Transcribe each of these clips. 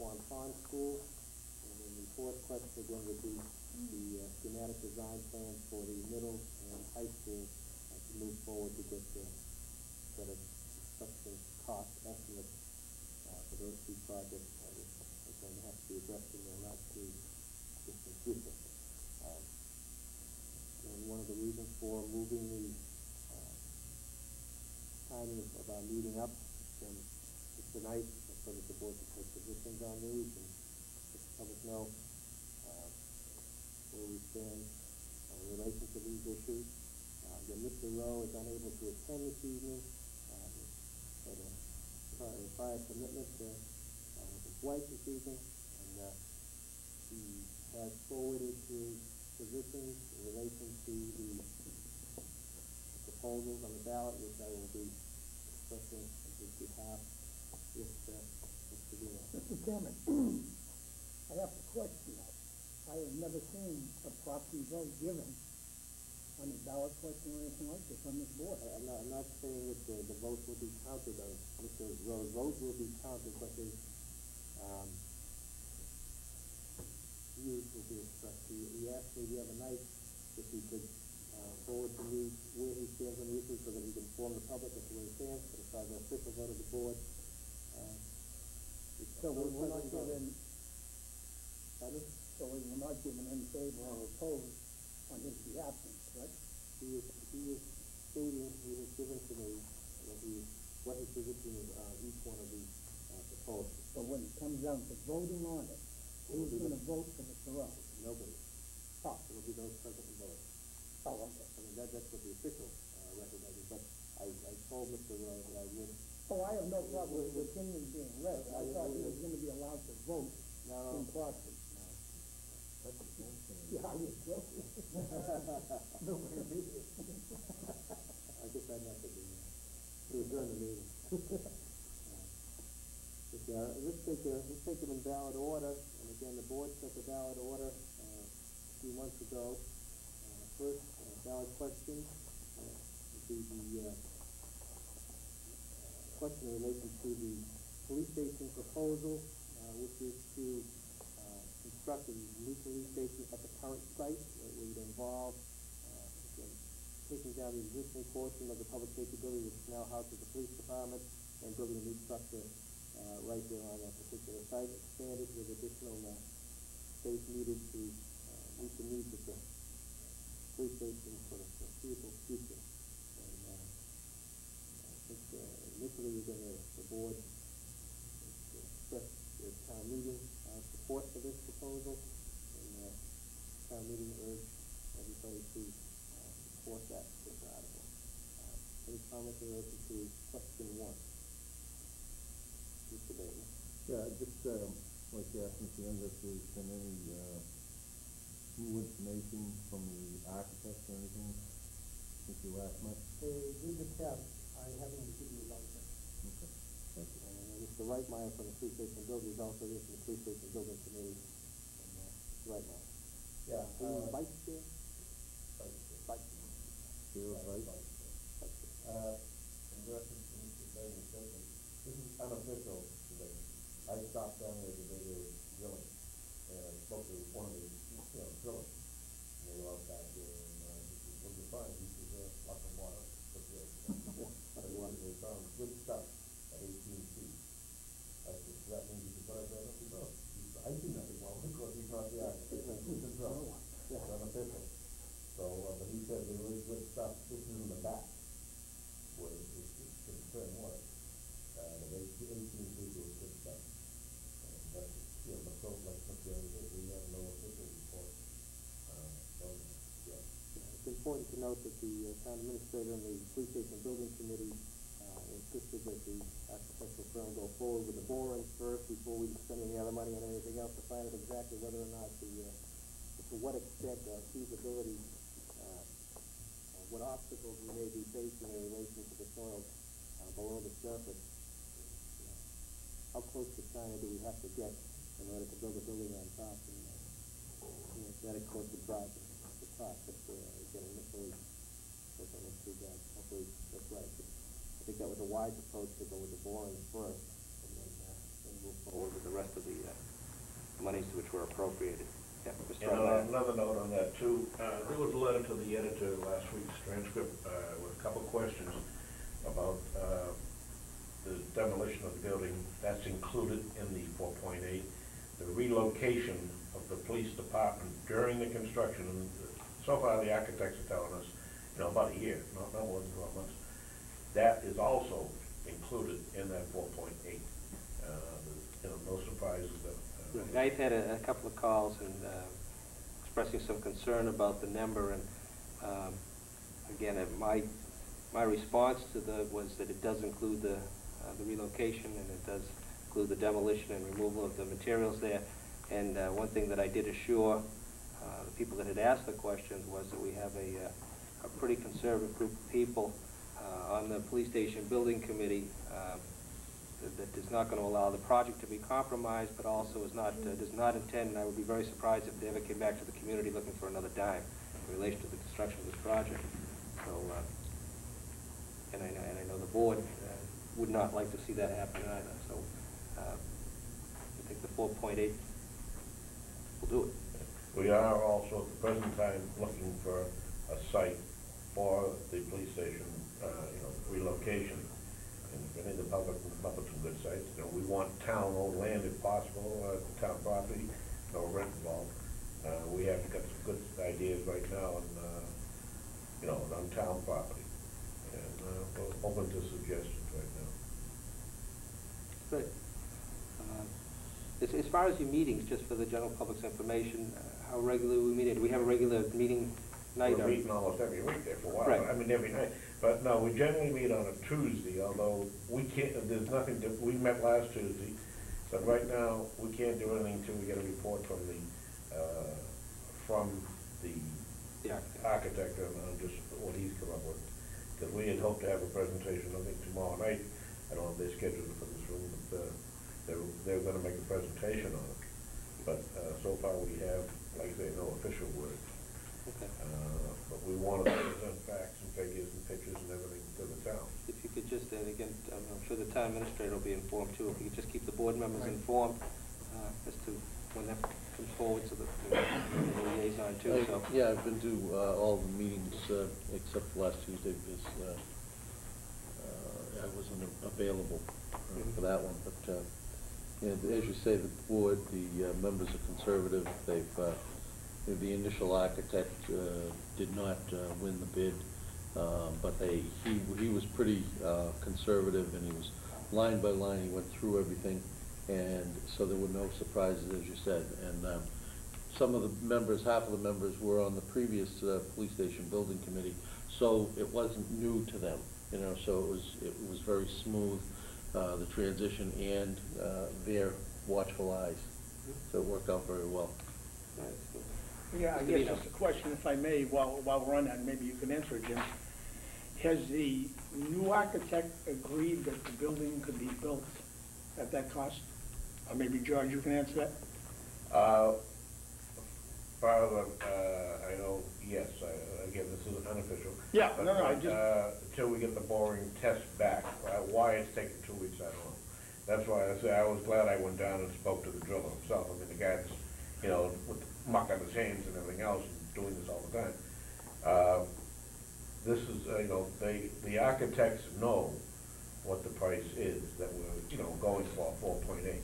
Swan Pond School. And then the fourth question again would be the schematic design plans for the middle and high school to move forward to get the sort of construction cost estimates for those two projects which are going to have to be addressed in the not too distant future. And one of the reasons for moving the timing of our meeting up from tonight so that the board can take positions on these and let the public know where we stand in relation to these issues. Again, Mr. Rowe is unable to attend this evening. He had a prior commitment with his wife this evening, and he has forwarded his positions in relation to the proposals on the ballot, which I will be expressing on his behalf with Mr. Lino. Mr. Chairman, I have to question that. I have never seen a proxy vote given on a ballot question or anything like this on this board. I'm not saying that the votes will be counted. Mr. Rowe's vote will be counted, but his views will be expressed. He asked me the other night if he could forward to me where he stands on the issue so that he can inform the public as to where he stands. But as far as the official vote of the board, so we will not give in. Pardon? So we will not give an in favor or oppose on his behalf, correct? He is stating, he has given to me what his position is on each one of these proposals. So when it comes down to voting on it, who's going to vote for Mr. Rowe? Nobody. Oh. It will be those present and voting. Oh, okay. I mean, that's what the official recommended, but I told Mr. Rowe that I would. Oh, I have no problem with the opinions being read. I thought he was going to be allowed to vote in proxy. Yeah, I was joking. No, I guess I'd have to adjourn the meeting. Let's take them in ballot order. And again, the board set the ballot order a few months ago. First ballot question would be the question in relation to the police station proposal, which is to construct a new police station at the current site. It would involve taking down the existing portion of the public safety building, which now houses the police department, and building a new structure right there on that particular site, expanded with additional space needed to meet the needs of the police station for the foreseeable future. And I think initially the board expressed the town meeting support for this proposal, and town meeting urged everybody to support that particular article. Any comments in relation to question 1? Mr. Bailey? Yeah, just like to ask Mr. Young if there's been any new information from the architects or anything since you last met? They did the test. I haven't received the results yet. Okay. Thank you. Mr. Reitmeyer from the Police Station Building is also here from the Police Station Building Committee. Reitmeyer. Yeah. Vice Chair? Vice Chair. Chair, right? In reference to Mr. Bailey's statement, this is unofficial today. I stopped down there the day they were drilling, and I spoke to one of the, drillers. And they were out back there, and he said, "What you find?" He said, "Lots of water." They found good stuff at 18 feet. I said, "Does that mean you can put it right up the road?" He said, "I do nothing well because he's not the architect. He's the driller. It's unofficial." So, but he said there was good stuff. This is in the back where it's concern was. The 18 feet was good stuff. But, but so like Mr. Young said, we have no official report. It's important to note that the town administrator and the Police Station Building Committee insisted that the architectural firm go forward with the borings first before we spend any other money on anything else to find out exactly whether or not to what extent feasibility, what obstacles we may be facing in relation to the soil below the surface. How close to China do we have to get in order to build a building on top? And that, of course, would drive the cost. But again, initially, hopefully that's right. But I think that was a wise approach to go with the boring first, and then move forward with the rest of the monies which were appropriated. Yeah, Mr. And Ryan. another note on that too, there was a letter to the editor last week's transcript with a couple questions about the demolition of the building. That's included in the 4.8. The relocation of the police department during the construction, and so far the architects are telling us, about a year, not more than 12 months. That is also included in that 4.8. No surprises there. I've had a couple of calls and expressing some concern about the number, and again, my response to was that it does include the relocation, and it does include the demolition and removal of the materials there. And one thing that I did assure the people that had asked the questions was that we have a pretty conservative group of people on the police station building committee that is not going to allow the project to be compromised, but also does not intend, and I would be very surprised if they ever came back to the community looking for another dime in relation to the construction of this project. So, and I know the board would not like to see that happen either. So, I think the 4.8 will do it. We are also at the present time looking for a site for the police station, relocation. And if any of the public can come up with some good sites, we want town-owned land if possible, town property, no rent involved. We have got some good ideas right now on town property. And we're open to suggestions right now. Good. As far as your meetings, just for the general public's information, how regularly we meet? Do we have a regular meeting night? We're meeting almost every week there for a while. Right. I mean, every night. But no, we generally meet on a Tuesday, although we can't, there's nothing, we met last Tuesday, but right now, we can't do anything until we get a report from the architect on just what he's come up with. Because we had hoped to have a presentation, I think tomorrow night. I don't know if they scheduled it for this room, but they're gonna make a presentation on it. But so far we have, like I say, no official word. Okay. But we want to present facts and figures and pictures and everything to the town. If you could just, and again, I'm sure the town administrator will be informed too, if you could just keep the board members informed as to when that comes forward to the liaison too, so. Yeah, I've been to all the meetings except for last Tuesday because I wasn't available for that one. But as you say, the board, the members are conservative. The initial architect did not win the bid, but he was pretty conservative, and he was line by line. He went through everything, and so there were no surprises, as you said. And some of the members, half of the members, were on the previous police station building committee, so it wasn't new to them. So it was very smooth, the transition, and their watchful eyes. So it worked out very well. Yeah, I guess just a question, if I may, while we're on that, maybe you can answer it, Jim. Has the new architect agreed that the building could be built at that cost? Or maybe, George, you can answer that? Further, I know, yes, again, this is unofficial. Yeah, but, no, I just... until we get the boring test back, why it's taken 2 weeks, I don't know. That's why I say I was glad I went down and spoke to the driller himself. I mean, the guy that's, with the muck on his hands and everything else, and doing this all the time. This is, the architects know what the price is that we're, going for, 4.8.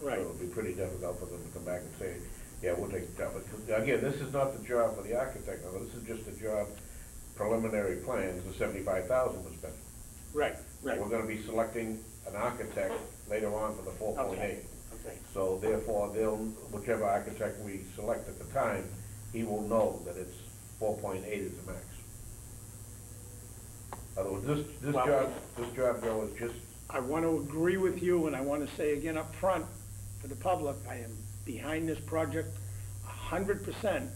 Right. So it'll be pretty difficult for them to come back and say, yeah, we'll take the job. Again, this is not the job for the architect, no, this is just a job, preliminary plans, the $75,000 was spent. Right, right. We're gonna be selecting an architect later on for the 4.8. Okay. So therefore, whichever architect we select at the time, he will know that it's 4.8 is the max. Otherwise, this job, Joe, is just... I want to agree with you, and I want to say again up front for the public, I am behind this project 100%,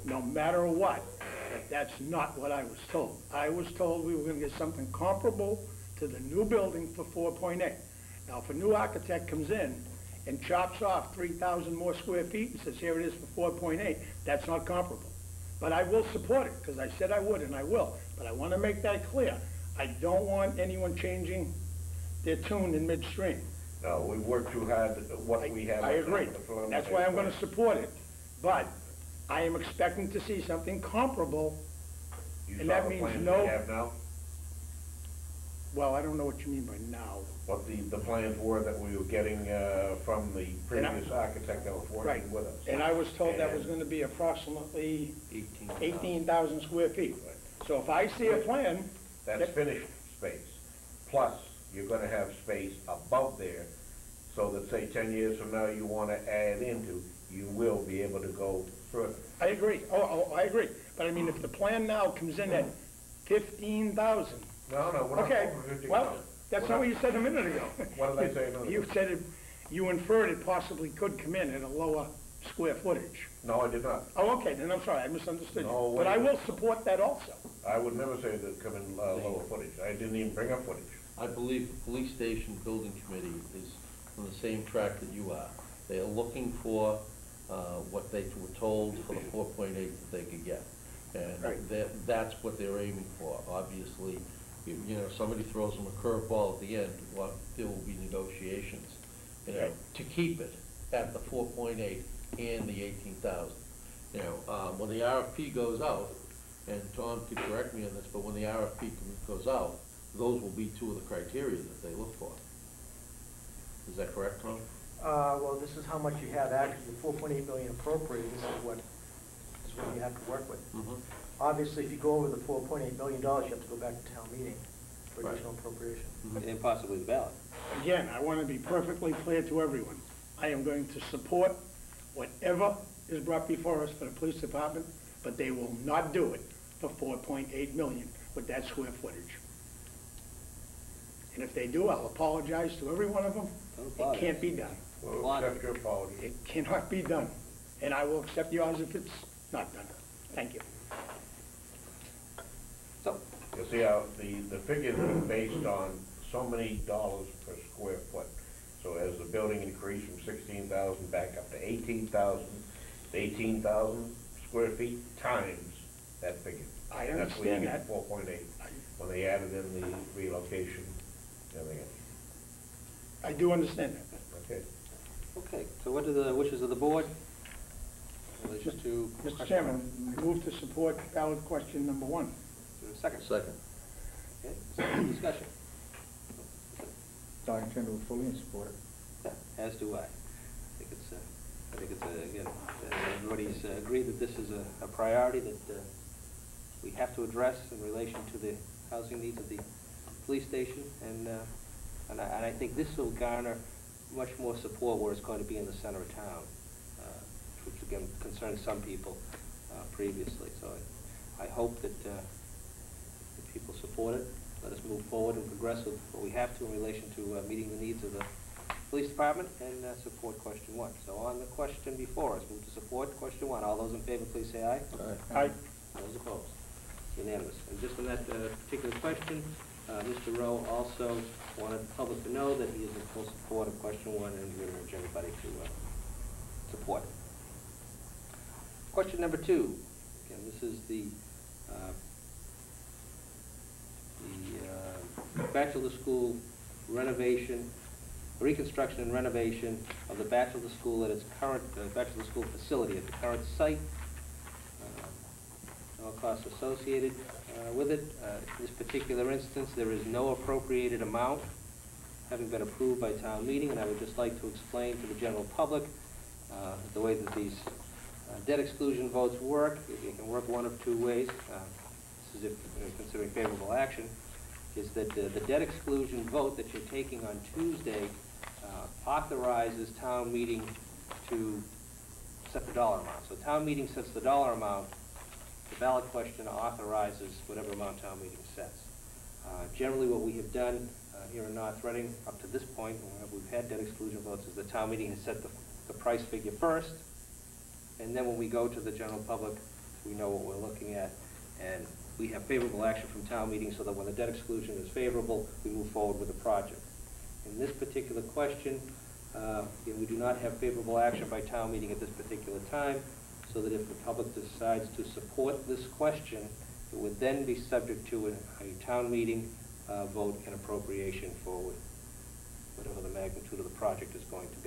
no matter what. But that's not what I was told. I was told we were going to get something comparable to the new building for 4.8. Now, if a new architect comes in and chops off 3,000 more square feet and says, here it is for 4.8, that's not comparable. But I will support it, because I said I would, and I will. But I want to make that clear. I don't want anyone changing their tune in midstream. No, we've worked too hard, what we have. I agree. the preliminary That's why I'm gonna plan. support it. But I am expecting to see something comparable, You and saw that the means plans no- we have now? well, I don't know what you mean by now. What the plans were that we were getting from the previous architect that was Right. working with us. And I was told that was And- gonna be approximately 18,000. 18,000 square feet. So if I see a plan, That's that- finished space. Plus, you're gonna have space above there, so that say 10 years from now you wanna add into, you will be able to go further. I agree, I agree. But I mean, if the plan now comes in at 15,000, No, we're not okay, over 50,000. well, that's not what you said a minute ago. What did I say a minute You ago? said you inferred it possibly could come in at a lower square footage. No, I did not. Oh, okay, then I'm sorry, I misunderstood No, you. But wait. I will support that also. I would never say that come in lower footage. I didn't even bring up footage. I believe the police station building committee is on the same track that you are. They are looking for what they were told for the 4.8 that they could get. And Right. that's what they're aiming for. Obviously, you know, somebody throws them a curveball at the end, there will be negotiations, you know, Right. to keep it at the 4.8 and the 18,000. You know, when the RFP goes out, and Tom could correct me on this, but when the RFP goes out, those will be two of the criteria that they look for. Is that correct, Tom? Well, this is how much you have actually, the 4.8 million appropriated, this is what you have to work with. Mm-hmm. Obviously, if you go over the $4.8 million, you have to go back to town meeting for Right. additional appropriation. And possibly the ballot. Again, I want to be perfectly clear to everyone. I am going to support whatever is brought before us for the police department, but they will not do it for 4.8 million with that square footage. And if they do, I'll apologize to every one of them. Don't It apologize. can't be done. We'll accept your apology. It cannot be done. And I will accept yours if it's not done. Thank you. So, You see how the figures are based on so many dollars per square foot. So as the building increased from 16,000 back up to 18,000, 18,000 square feet times that figure. I And that's where you understand get that. 4.8, when they added in the relocation, and everything else. I do understand that. Okay. okay, so what are the wishes of the board in relation to? Mr. Chairman, I move to support ballot question number 1. Is there a second? Second. Okay, second discussion. I intend to fully support it. Yeah, as do I. I think it's, again, everybody's agreed that this is a priority that we have to address in relation to the housing needs of the police station, and I think this will garner much more support where it's going to be in the center of town, which again concerned some people previously. So I hope that people support it. Let us move forward and progress with what we have to in relation to meeting the needs of the police department and support question 1. So on the question before us, move to support question 1. All those in favor, please say aye. Aye. Those opposed? Unanimous. And just on that particular question, Mr. Rowe also wanted the public to know that he is in full support of question 1, and we urge everybody to support it. Question number 2. Again, this is the Bachelor School renovation, reconstruction and renovation of the Bachelor School at its current, Bachelor School facility at the current site. All costs associated with it. In this particular instance, there is no appropriated amount having been approved by town meeting, and I would just like to explain to the general public the way that these debt exclusion votes work. It can work one of two ways. This is if considering favorable action, is that the debt exclusion vote that you're taking on Tuesday authorizes town meeting to set the dollar amount. So town meeting sets the dollar amount, the ballot question authorizes whatever amount town meeting sets. Generally what we have done here in North Reading up to this point, when we've had debt exclusion votes, is the town meeting has set the price figure first, and then when we go to the general public, we know what we're looking at, and we have favorable action from town meeting so that when the debt exclusion is favorable, we move forward with the project. In this particular question, we do not have favorable action by town meeting at this particular time, so that if the public decides to support this question, it would then be subject to a town meeting vote and appropriation for whatever the magnitude of the project is going to be.